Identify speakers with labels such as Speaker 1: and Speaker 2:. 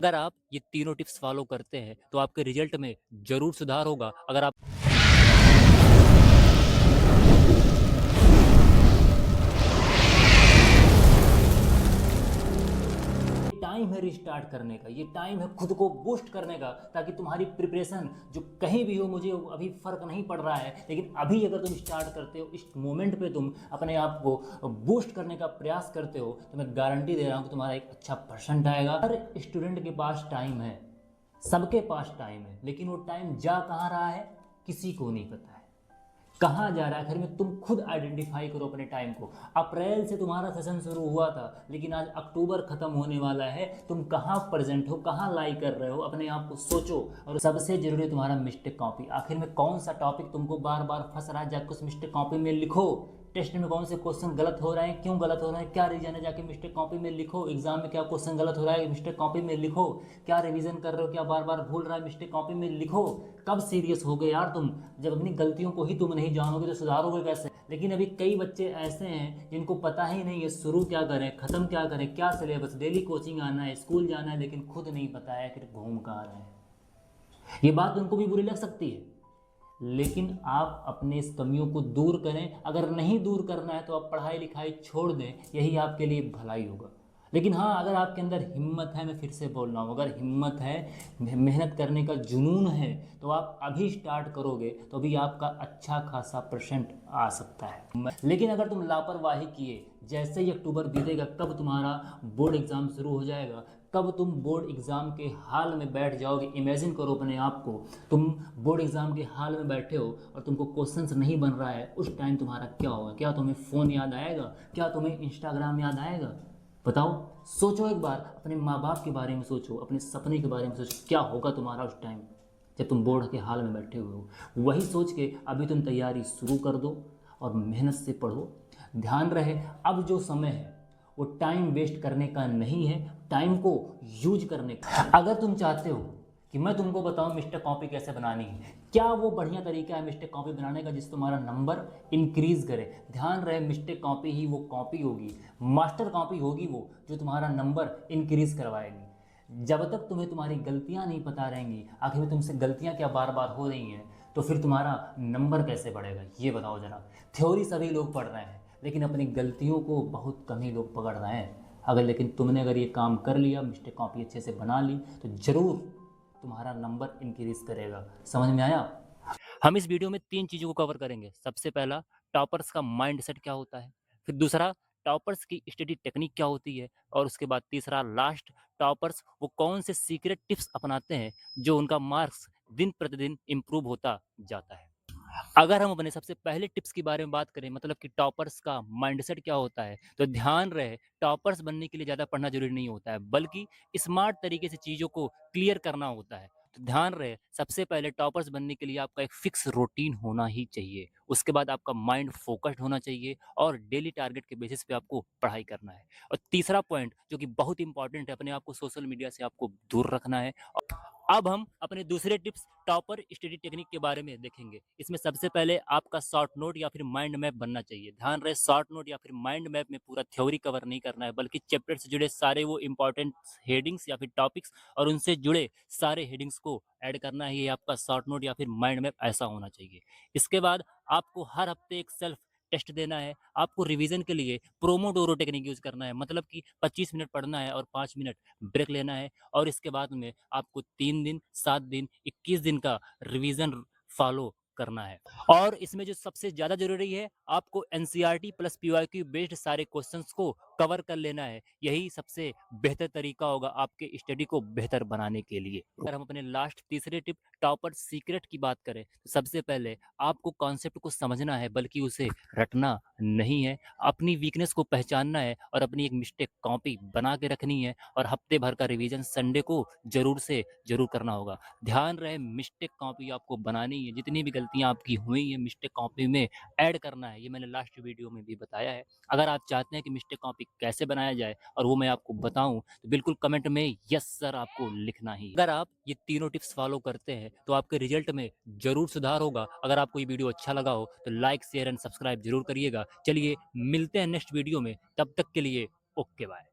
Speaker 1: अगर आप ये तीनों टिप्स फॉलो करते हैं तो आपके रिजल्ट में ज़रूर सुधार होगा। अगर आप टाइम है रिस्टार्ट करने का, ये टाइम है खुद को बूस्ट करने का, ताकि तुम्हारी प्रिपरेशन जो कहीं भी हो, मुझे अभी फ़र्क नहीं पड़ रहा है, लेकिन अभी अगर तुम स्टार्ट करते हो, इस मोमेंट पे तुम अपने आप को बूस्ट करने का प्रयास करते हो, तो मैं गारंटी दे रहा हूँ कि तुम्हारा एक अच्छा परसेंट आएगा। हर स्टूडेंट के पास टाइम है, सबके पास टाइम है, लेकिन वो टाइम जा कहाँ रहा है किसी को नहीं पता है। कहाँ जा रहा है आखिर में, तुम खुद आइडेंटिफाई करो अपने टाइम को। अप्रैल से तुम्हारा सेशन शुरू हुआ था, लेकिन आज अक्टूबर खत्म होने वाला है। तुम कहाँ प्रेजेंट हो, कहाँ लाई कर रहे हो, अपने आप को सोचो। और सबसे जरूरी तुम्हारा मिस्टेक कॉपी, आखिर में कौन सा टॉपिक तुमको बार बार फंस रहा है, जाकर उस मिस्टेक कॉपी में लिखो। टेस्ट में कौन से क्वेश्चन गलत हो रहे हैं, क्यों गलत हो रहे हैं, क्या रीजन है, जाके मिस्टेक कॉपी में लिखो। एग्जाम में क्या क्वेश्चन गलत हो रहा है, मिस्टेक कॉपी में लिखो। क्या रिवीजन कर रहे हो, क्या बार बार भूल रहा है, मिस्टेक कॉपी में लिखो। कब सीरियस हो गए यार तुम, जब अपनी गलतियों को ही तुम नहीं जानोगे तो सुधारोगे कैसे। लेकिन अभी कई बच्चे ऐसे हैं जिनको पता ही नहीं है शुरू क्या करें, ख़त्म क्या करें, क्या सिलेबस, डेली कोचिंग आना है, स्कूल जाना है, लेकिन खुद नहीं पता है फिर घूम कहाँ रहे हैं। ये बात उनको भी बुरी लग सकती है, लेकिन आप अपने इस कमियों को दूर करें। अगर नहीं दूर करना है तो आप पढ़ाई लिखाई छोड़ दें, यही आपके लिए भलाई होगा। लेकिन हाँ, अगर आपके अंदर हिम्मत है, मैं फिर से बोल रहा हूँ, अगर हिम्मत है, मेहनत करने का जुनून है, तो आप अभी स्टार्ट करोगे तो अभी आपका अच्छा खासा परसेंट आ सकता है। लेकिन अगर तुम लापरवाही किए, जैसे ही अक्टूबर बीतेगा, कब तुम्हारा बोर्ड एग्ज़ाम शुरू हो जाएगा, कब तुम बोर्ड एग्ज़ाम के हाल में बैठ जाओगे। इमेजिन करो अपने आप को, तुम बोर्ड एग्ज़ाम के हाल में बैठे हो और तुमको क्वेश्चंस नहीं बन रहा है, उस टाइम तुम्हारा क्या होगा। क्या तुम्हें फ़ोन याद आएगा, क्या तुम्हें इंस्टाग्राम याद आएगा, बताओ। सोचो एक बार, अपने माँ बाप के बारे में सोचो, अपने सपने के बारे में सोचो, क्या होगा तुम्हारा उस टाइम जब तुम बोर्ड के हाल में बैठे हुए हो। वही सोच के अभी तुम तैयारी शुरू कर दो और मेहनत से पढ़ो। ध्यान रहे, अब जो समय है वो टाइम वेस्ट करने का नहीं है, टाइम को यूज करने का। अगर तुम चाहते हो कि मैं तुमको बताऊं मिस्टेक कॉपी कैसे बनानी है, क्या वो बढ़िया तरीका है मिस्टेक कॉपी बनाने का जिससे तुम्हारा नंबर इंक्रीज करे। ध्यान रहे, मिस्टेक कॉपी ही वो कॉपी होगी, मास्टर कॉपी होगी वो, जो तुम्हारा नंबर इंक्रीज करवाएगी। जब तक तुम्हें तुम्हारी गलतियां नहीं पता रहेंगी, आखिर में तुमसे गलतियां क्या बार बार हो रही हैं, तो फिर तुम्हारा नंबर कैसे बढ़ेगा, ये बताओ जरा। थ्योरी सभी लोग पढ़ रहे हैं, लेकिन अपनी गलतियों को बहुत कम ही लोग पकड़ रहे हैं। लेकिन तुमने अगर ये काम कर लिया, मिस्टेक कॉपी अच्छे से बना ली, तो ज़रूर तुम्हारा नंबर इंक्रीज करेगा। समझ में आया। हम इस वीडियो में 3 चीज़ों को कवर करेंगे। सबसे पहला, टॉपर्स का माइंडसेट क्या होता है। फिर दूसरा, टॉपर्स की स्टडी टेक्निक क्या होती है। और उसके बाद तीसरा लास्ट, टॉपर्स वो कौन से सीक्रेट टिप्स अपनाते हैं जो उनका मार्क्स दिन प्रतिदिन इम्प्रूव होता जाता है। अगर हम अपने सबसे पहले टिप्स के बारे में बात करें, मतलब कि टॉपर्स का माइंडसेट क्या होता है, तो ध्यान रहे, टॉपर्स बनने के लिए ज़्यादा पढ़ना जरूरी नहीं होता है, बल्कि स्मार्ट तरीके से चीज़ों को क्लियर करना होता है। तो ध्यान रहे, सबसे पहले टॉपर्स बनने के लिए आपका एक फिक्स रूटीन होना ही चाहिए। उसके बाद आपका माइंड फोकस्ड होना चाहिए और डेली टारगेट के बेसिस पे आपको पढ़ाई करना है। और तीसरा पॉइंट जो कि बहुत इंपॉर्टेंट है, अपने आप को सोशल मीडिया से आपको दूर रखना है। अब हम अपने दूसरे टिप्स, टॉपर स्टडी टेक्निक के बारे में देखेंगे। इसमें सबसे पहले आपका शॉर्ट नोट या फिर माइंड मैप बनना चाहिए। ध्यान रहे, शॉर्ट नोट या फिर माइंड मैप में पूरा थ्योरी कवर नहीं करना है, बल्कि चैप्टर से जुड़े सारे वो इंपॉर्टेंट हेडिंग्स या फिर टॉपिक्स और उनसे जुड़े सारे हेडिंग्स को ऐड करना है। ये आपका शॉर्ट नोट या फिर माइंड मैप ऐसा होना चाहिए। इसके बाद आपको हर हफ्ते एक सेल्फ टेस्ट देना है। आपको रिवीजन के लिए प्रोमोडोरो टेक्निक यूज करना है, मतलब कि 25 मिनट पढ़ना है और 5 मिनट ब्रेक लेना है। और इसके बाद में आपको 3 दिन, 7 दिन, 21 दिन का रिवीजन फॉलो करना है। और इसमें जो सबसे ज़्यादा ज़रूरी है, आपको एनसीईआरटी प्लस पीवाईक्यू बेस्ड सारे क्वेश्चंस को कवर कर लेना है। यही सबसे बेहतर तरीका होगा आपके स्टडी को बेहतर बनाने के लिए। अगर हम अपने लास्ट तीसरे टिप, टॉपर सीक्रेट की बात करें, तो सबसे पहले आपको कॉन्सेप्ट को समझना है, बल्कि उसे रटना नहीं है। अपनी वीकनेस को पहचानना है और अपनी एक मिस्टेक कॉपी बना के रखनी है। और हफ्ते भर का रिवीजन संडे को जरूर से जरूर करना होगा। ध्यान रहे, मिस्टेक कॉपी आपको बनानी है, जितनी भी गलतियां आपकी हुई हैं मिस्टेक कॉपी में ऐड करना है। ये मैंने लास्ट वीडियो में भी बताया है। अगर आप चाहते हैं कि मिस्टेक कॉपी कैसे बनाया जाए और वो मैं आपको बताऊं, तो बिल्कुल कमेंट में यस सर आपको लिखना ही। अगर आप ये तीनों टिप्स फॉलो करते हैं तो आपके रिजल्ट में जरूर सुधार होगा। अगर आपको ये वीडियो अच्छा लगा हो तो लाइक, शेयर एंड सब्सक्राइब जरूर करिएगा। चलिए मिलते हैं नेक्स्ट वीडियो में, तब तक के लिए ओके बाय।